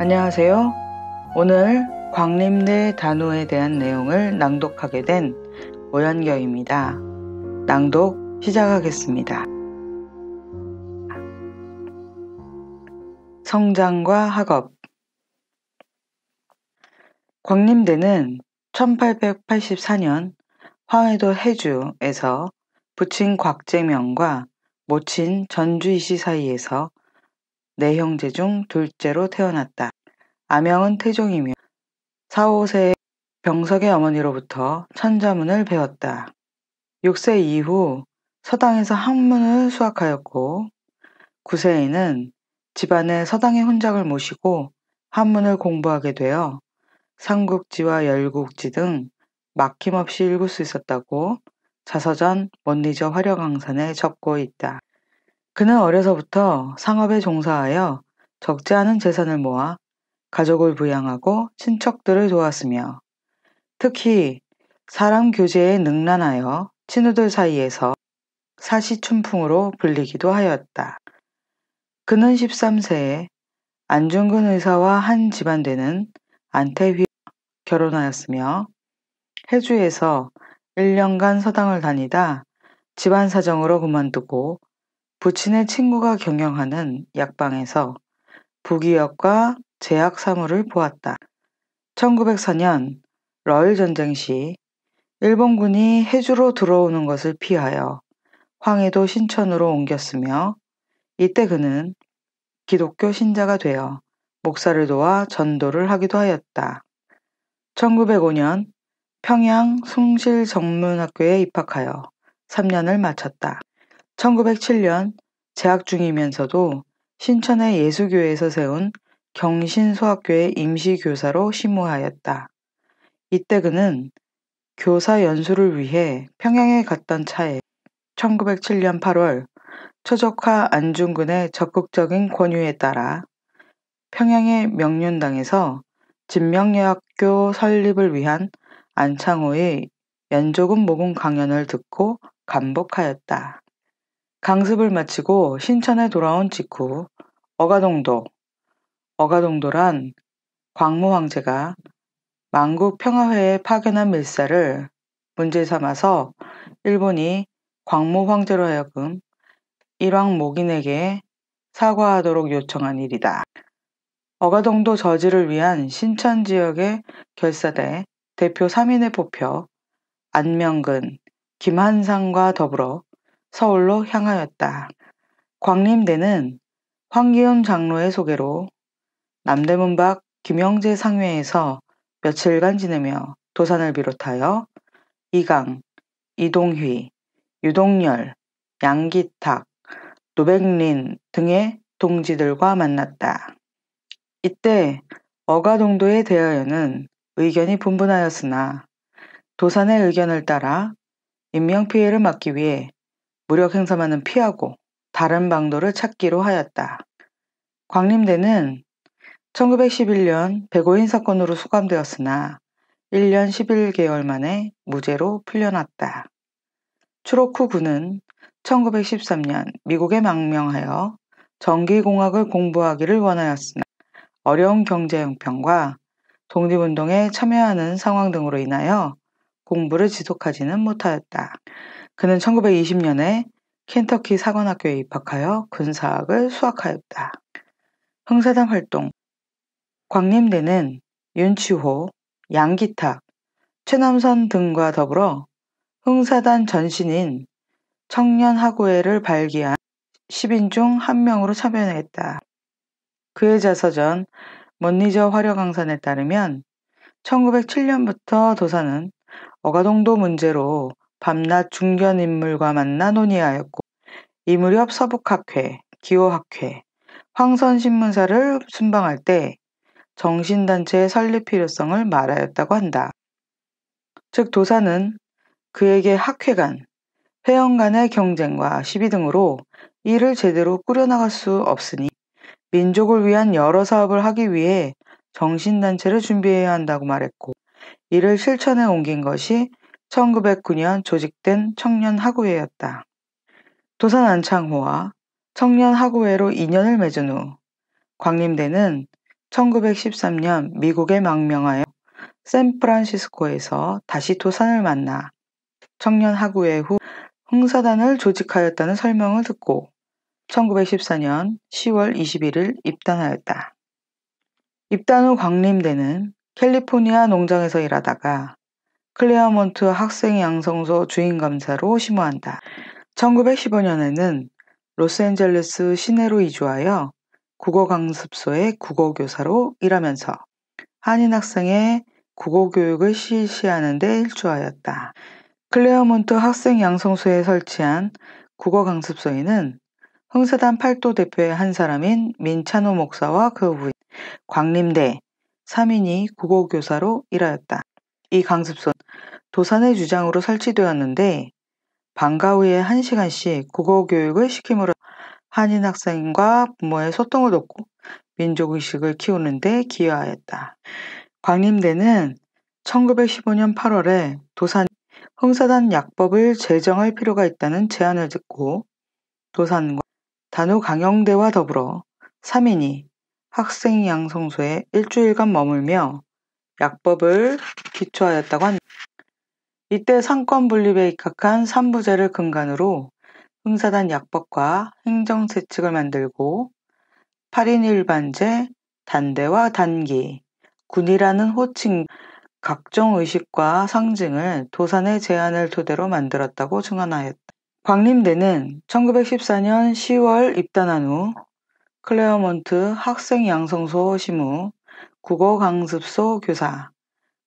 안녕하세요. 오늘 광림대 단오에 대한 내용을 낭독하게 된 오연경입니다. 낭독 시작하겠습니다. 성장과 학업. 광림대는 1884년 황해도 해주에서 부친 곽재명과 모친 전주이씨 사이에서 네 형제 중 둘째로 태어났다. 아명은 태종이며 4, 5세에 병석의 어머니로부터 천자문을 배웠다. 6세 이후 서당에서 학문을 수학하였고 9세에는 집안의 서당의 훈장을 모시고 한문을 공부하게 되어 삼국지와 열국지 등 막힘없이 읽을 수 있었다고 자서전 못니저 화려강산에 적고 있다. 그는 어려서부터 상업에 종사하여 적지 않은 재산을 모아 가족을 부양하고 친척들을 도왔으며 특히 사람 교제에 능란하여 친구들 사이에서 사시춘풍으로 불리기도 하였다. 그는 13세에 안중근 의사와 한 집안되는 안태휘와 결혼하였으며 해주에서 1년간 서당을 다니다 집안 사정으로 그만두고 부친의 친구가 경영하는 약방에서 부기역과 제약 사무를 보았다. 1904년 러일 전쟁 시 일본군이 해주로 들어오는 것을 피하여 황해도 신천으로 옮겼으며 이때 그는 기독교 신자가 되어 목사를 도와 전도를 하기도 하였다. 1905년 평양 숭실전문학교에 입학하여 3년을 마쳤다. 1907년 재학 중이면서도 신천의 예수교회에서 세운 경신소학교의 임시교사로 심우하였다. 이때 그는 교사 연수를 위해 평양에 갔던 차에 1907년 8월 초적화 안중근의 적극적인 권유에 따라 평양의 명륜당에서 진명여학교 설립을 위한 안창호의 연조금 모금 강연을 듣고 감복하였다. 강습을 마치고 신천에 돌아온 직후 어가동도란 광무 황제가 만국 평화회에 파견한 밀사를 문제 삼아서 일본이 광무 황제로 하여금 일왕 목인에게 사과하도록 요청한 일이다. 어가동도 저지를 위한 신천 지역의 결사대 대표 3인에 뽑혀 안명근, 김한상과 더불어 서울로 향하였다. 광림대는 황기훈 장로의 소개로 남대문 밖 김영재 상회에서 며칠간 지내며 도산을 비롯하여 이강, 이동휘, 유동열, 양기탁, 노백린 등의 동지들과 만났다. 이때 어가동도에 대하여는 의견이 분분하였으나 도산의 의견을 따라 인명피해를 막기 위해 무력 행사만은 피하고 다른 방도를 찾기로 하였다. 광림대는 1911년 백오인 사건으로 수감되었으나 1년 11개월 만에 무죄로 풀려났다. 추록 후 그는 1913년 미국에 망명하여 전기공학을 공부하기를 원하였으나 어려운 경제 형편과 독립운동에 참여하는 상황 등으로 인하여 공부를 지속하지는 못하였다. 그는 1920년에 켄터키 사관학교에 입학하여 군사학을 수학하였다. 흥사단 활동. 광림대는 윤치호, 양기탁, 최남선 등과 더불어 흥사단 전신인 청년학우회를 발기한 10인 중 한 명으로 참여했다. 그의 자서전 못니저 화려강산에 따르면 1907년부터 도사는 어가동도 문제로 밤낮 중견 인물과 만나 논의하였고 이 무렵 서북학회, 기호학회, 황선신문사를 순방할 때 정신단체의 설립 필요성을 말하였다고 한다. 즉 도사는 그에게 학회 간, 회원 간의 경쟁과 시비 등으로 일을 제대로 꾸려나갈 수 없으니 민족을 위한 여러 사업을 하기 위해 정신단체를 준비해야 한다고 말했고 이를 실천에 옮긴 것이 1909년 조직된 청년학우회였다. 도산 안창호와 청년학우회로 인연을 맺은 후 광림대는 1913년 미국에 망명하여 샌프란시스코에서 다시 도산을 만나 청년 하구회 후 흥사단을 조직하였다는 설명을 듣고 1914년 10월 21일 입단하였다. 입단 후 광림대는 캘리포니아 농장에서 일하다가 클레어몬트 학생양성소 주임감사로 심호한다. 1915년에는 로스앤젤레스 시내로 이주하여 국어강습소의 국어교사로 일하면서 한인 학생의 국어교육을 실시하는 데 일조하였다. 클레어몬트 학생양성소에 설치한 국어강습소에는 흥사단 8도 대표의 한 사람인 민찬호 목사와 그 부인 광림대 3인이 국어교사로 일하였다. 이 강습소는 도산의 주장으로 설치되었는데 방과 후에 1시간씩 국어교육을 시킴으로 한인 학생과 부모의 소통을 돕고 민족의식을 키우는 데 기여하였다. 광림대는 1915년 8월에 도산 흥사단 약법을 제정할 필요가 있다는 제안을 듣고 도산과 단우강영대와 더불어 3인이 학생양성소에 일주일간 머물며 약법을 기초하였다고 한다. 이때 상권 분립에 입각한 삼부제를 근간으로 흥사단 약법과 행정세칙을 만들고 8인 일반제, 단대와 단기, 군이라는 호칭 각종 의식과 상징을 도산의 제안을 토대로 만들었다고 증언하였다. 광림대는 1914년 10월 입단한 후 클레어몬트 학생양성소 시무, 국어강습소 교사,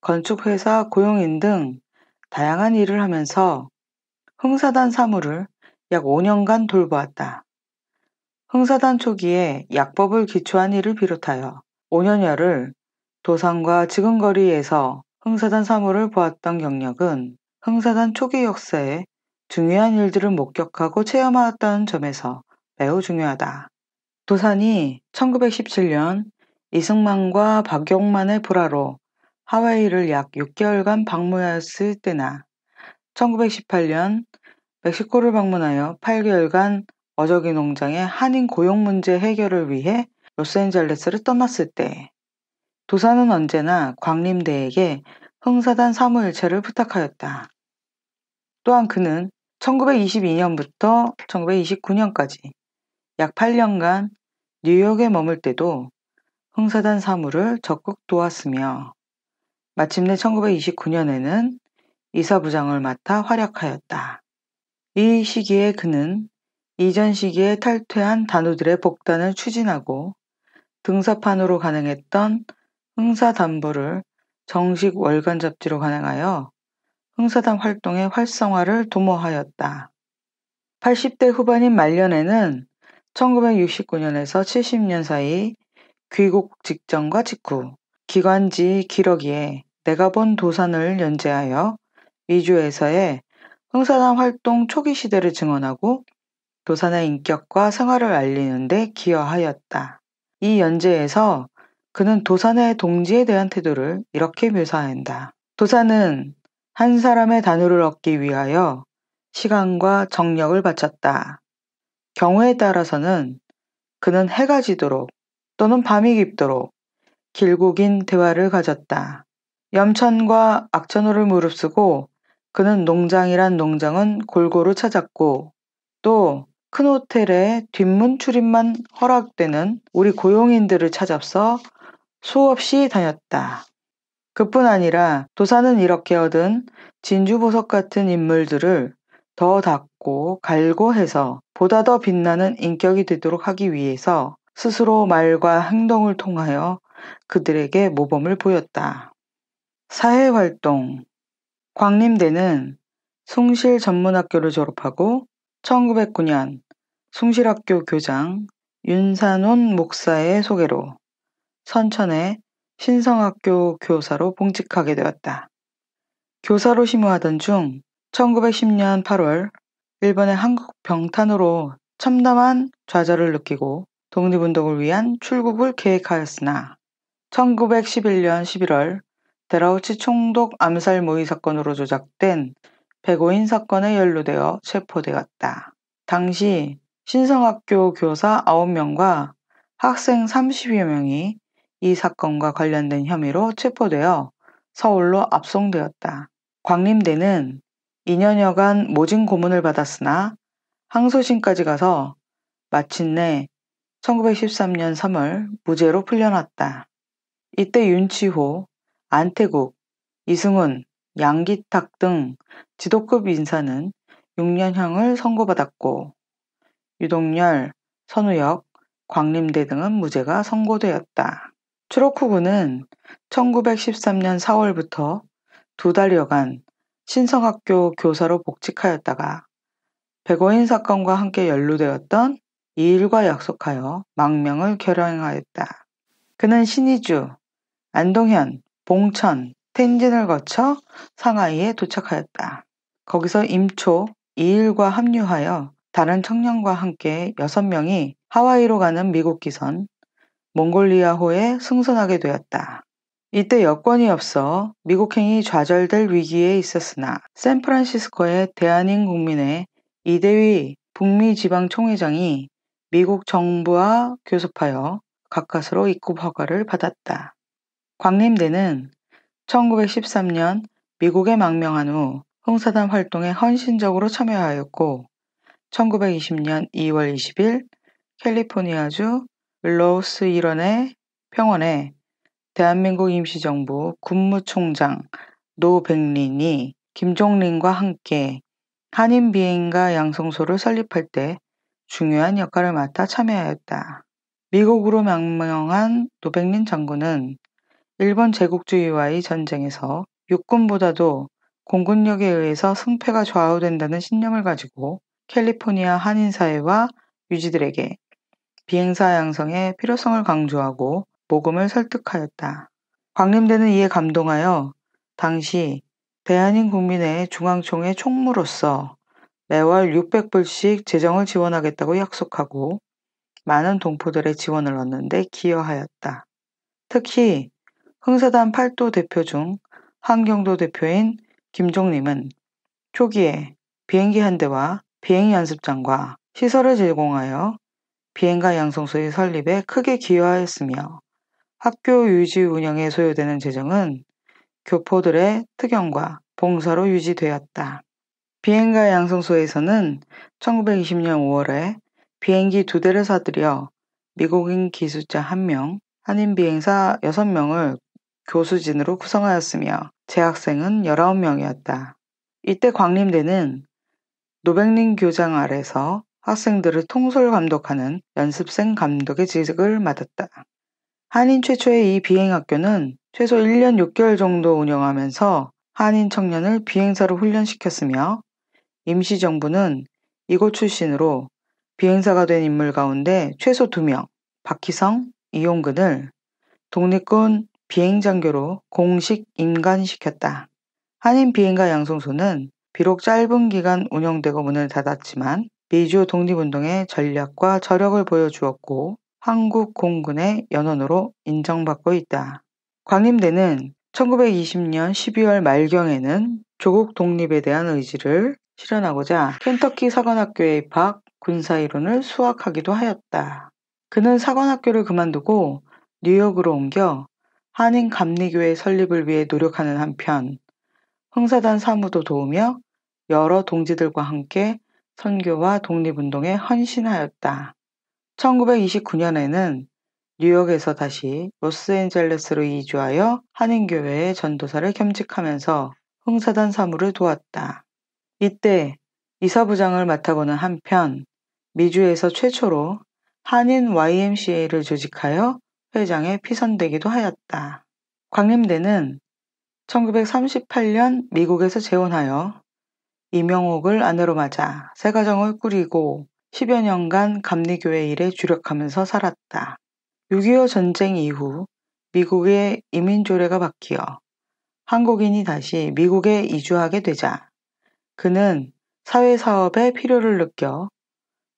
건축회사 고용인 등 다양한 일을 하면서 흥사단 사무를 약 5년간 돌보았다. 흥사단 초기에 약법을 기초한 일을 비롯하여 5년여를 도산과 지근거리에서 흥사단 사무를 보았던 경력은 흥사단 초기 역사에 중요한 일들을 목격하고 체험하였다는 점에서 매우 중요하다. 도산이 1917년 이승만과 박용만의 불화로 하와이를 약 6개월간 방문하였을 때나 1918년 멕시코를 방문하여 8개월간 어저기 농장의 한인 고용 문제 해결을 위해 로스앤젤레스를 떠났을 때 도산은 언제나 광림대에게 흥사단 사무일체를 부탁하였다. 또한 그는 1922년부터 1929년까지 약 8년간 뉴욕에 머물 때도 흥사단 사무를 적극 도왔으며 마침내 1929년에는 이사부장을 맡아 활약하였다. 이 시기에 그는 이전 시기에 탈퇴한 단우들의 복단을 추진하고 등사판으로 간행했던 흥사단보를 정식 월간 잡지로 간행하여 흥사단 활동의 활성화를 도모하였다. 80대 후반인 말년에는 1969년에서 70년 사이 귀국 직전과 직후 기관지 기러기에 내가 본 도산을 연재하여 미주에서의 흥사단 활동 초기 시대를 증언하고 도산의 인격과 생활을 알리는 데 기여하였다. 이 연재에서 그는 도산의 동지에 대한 태도를 이렇게 묘사한다. 도산은 한 사람의 단우를 얻기 위하여 시간과 정력을 바쳤다. 경우에 따라서는 그는 해가 지도록 또는 밤이 깊도록 길고 긴 대화를 가졌다. 염천과 악천후를 무릅쓰고 그는 농장이란 농장은 골고루 찾았고 또 큰 호텔의 뒷문 출입만 허락되는 우리 고용인들을 찾아서 수없이 다녔다. 그뿐 아니라 도산은 이렇게 얻은 진주보석 같은 인물들을 더 닦고 갈고 해서 보다 더 빛나는 인격이 되도록 하기 위해서 스스로 말과 행동을 통하여 그들에게 모범을 보였다. 사회활동. 광림대는 숭실 전문학교를 졸업하고 1909년 숭실학교 교장 윤산온 목사의 소개로 선천의 신성학교 교사로 봉직하게 되었다. 교사로 심우하던 중 1910년 8월 일본의 한국 병탄으로 참담한 좌절을 느끼고 독립운동을 위한 출국을 계획하였으나 1911년 11월 데라우치 총독 암살 모의 사건으로 조작된 백오인 사건에 연루되어 체포되었다. 당시 신성학교 교사 9명과 학생 30여 명이 이 사건과 관련된 혐의로 체포되어 서울로 압송되었다. 광림대는 2년여간 모진 고문을 받았으나 항소심까지 가서 마침내 1913년 3월 무죄로 풀려났다. 이때 윤치호, 안태국, 이승훈, 양기탁 등 지도급 인사는 6년형을 선고받았고 유동열, 선우역, 광림대 등은 무죄가 선고되었다. 추록 후 그는 1913년 4월부터 2달여간 신성학교 교사로 복직하였다가 백오인 사건과 함께 연루되었던 이일과 약속하여 망명을 결행하였다. 그는 신의주, 안동현, 봉천, 텐진을 거쳐 상하이에 도착하였다. 거기서 임초, 이일과 합류하여 다른 청년과 함께 6명이 하와이로 가는 미국 기선 몽골리아호에 승선하게 되었다. 이때 여권이 없어 미국행이 좌절될 위기에 있었으나 샌프란시스코의 대한인 국민의 이대휘 북미 지방 총회장이 미국 정부와 교섭하여 가까스로 입국 허가를 받았다. 광림대는 1913년 미국에 망명한 후 홍사단 활동에 헌신적으로 참여하였고 1920년 2월 20일 캘리포니아주 로스 일원의 평원에 대한민국 임시정부 국무총장 노백린이 김종린과 함께 한인 비행가 양성소를 설립할 때 중요한 역할을 맡아 참여하였다. 미국으로 망명한 노백린 장군은 일본 제국주의와의 전쟁에서 육군보다도 공군력에 의해서 승패가 좌우된다는 신념을 가지고 캘리포니아 한인사회와 유지들에게 비행사 양성의 필요성을 강조하고 모금을 설득하였다. 광림대는 이에 감동하여 당시 대한인 국민의 중앙총회 총무로서 매월 600불씩 재정을 지원하겠다고 약속하고 많은 동포들의 지원을 얻는 데 기여하였다. 특히 흥사단 8도 대표 중 한경도 대표인 김종림은 초기에 비행기 한 대와 비행 연습장과 시설을 제공하여 비행가 양성소의 설립에 크게 기여하였으며 학교 유지 운영에 소요되는 재정은 교포들의 특연과 봉사로 유지되었다. 비행가 양성소에서는 1920년 5월에 비행기 2대를 사들여 미국인 기술자 1명, 한인 비행사 6명을 교수진으로 구성하였으며 재학생은 19명이었다. 이때 광림대는 노백린 교장 아래서 학생들을 통솔 감독하는 연습생 감독의 직을 맡았다. 한인 최초의 이 비행학교는 최소 1년 6개월 정도 운영하면서 한인 청년을 비행사로 훈련시켰으며 임시정부는 이곳 출신으로 비행사가 된 인물 가운데 최소 2명, 박희성, 이용근을 독립군 비행장교로 공식 임관시켰다. 한인 비행가 양성소는 비록 짧은 기간 운영되고 문을 닫았지만 미주 독립운동의 전략과 저력을 보여주었고 한국 공군의 연원으로 인정받고 있다. 광림대는 1920년 12월 말경에는 조국 독립에 대한 의지를 실현하고자 켄터키 사관학교에 입학, 군사이론을 수학하기도 하였다. 그는 사관학교를 그만두고 뉴욕으로 옮겨 한인 감리교회 설립을 위해 노력하는 한편 흥사단 사무도 도우며 여러 동지들과 함께 선교와 독립운동에 헌신하였다. 1929년에는 뉴욕에서 다시 로스앤젤레스로 이주하여 한인교회의 전도사를 겸직하면서 흥사단 사무를 도왔다. 이때 이사부장을 맡아보는 한편 미주에서 최초로 한인 YMCA를 조직하여 회장에 피선되기도 하였다. 광림대는 1938년 미국에서 재혼하여 이명옥을 아내로 맞아 새 가정을 꾸리고 10여 년간 감리교회 일에 주력하면서 살았다. 6.25 전쟁 이후 미국의 이민조례가 바뀌어 한국인이 다시 미국에 이주하게 되자 그는 사회사업의 필요를 느껴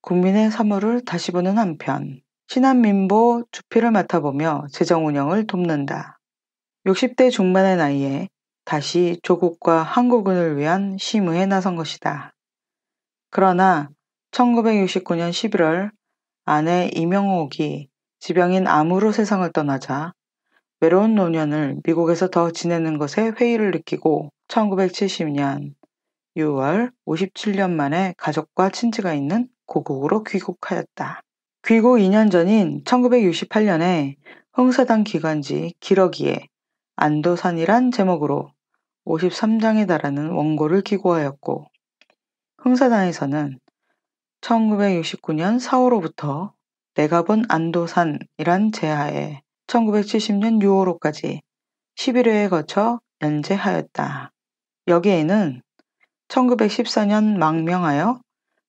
국민의 사물을 다시 보는 한편 신한민보 주필을 맡아보며 재정 운영을 돕는다. 60대 중반의 나이에 다시 조국과 한국인을 위한 심의에 나선 것이다. 그러나 1969년 11월 아내 이명옥이 지병인 암으로 세상을 떠나자 외로운 노년을 미국에서 더 지내는 것에 회의를 느끼고 1970년 6월 57년 만에 가족과 친지가 있는 고국으로 귀국하였다. 귀국 2년 전인 1968년에 흥사당 기관지 기러기에 안도산이란 제목으로 53장에 달하는 원고를 기고하였고, 흥사단에서는 1969년 4월호부터 내가 본 안도산이란 제하에 1970년 6월호까지 11회에 거쳐 연재하였다. 여기에는 1914년 망명하여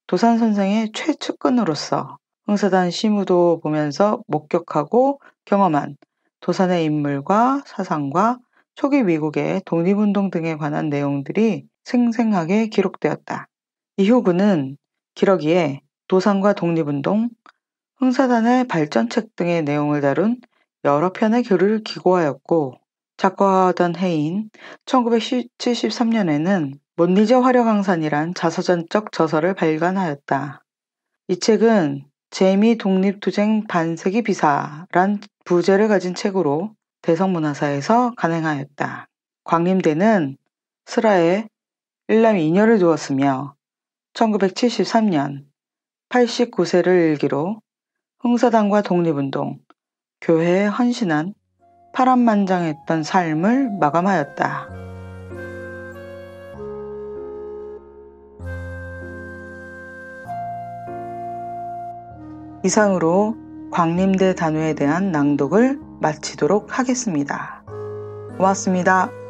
도산 선생의 최측근으로서 흥사단 시무도 보면서 목격하고 경험한 도산의 인물과 사상과 초기 미국의 독립운동 등에 관한 내용들이 생생하게 기록되었다. 이후 그는 기러기에 도산과 독립운동, 흥사단의 발전책 등의 내용을 다룬 여러 편의 글을 기고하였고, 작가하던 해인 1973년에는 못 잊어 화려강산이란 자서전적 저서를 발간하였다. 이 책은 재미 독립투쟁 반세기 비사란 부제를 가진 책으로 대성문화사에서 간행하였다. 광림대는 슬하에 일남 2년을 두었으며 1973년 89세를 일기로 흥사단과 독립운동, 교회에 헌신한 파란만장했던 삶을 마감하였다. 이상으로 광림대 단우에 대한 낭독을 마치도록 하겠습니다. 고맙습니다.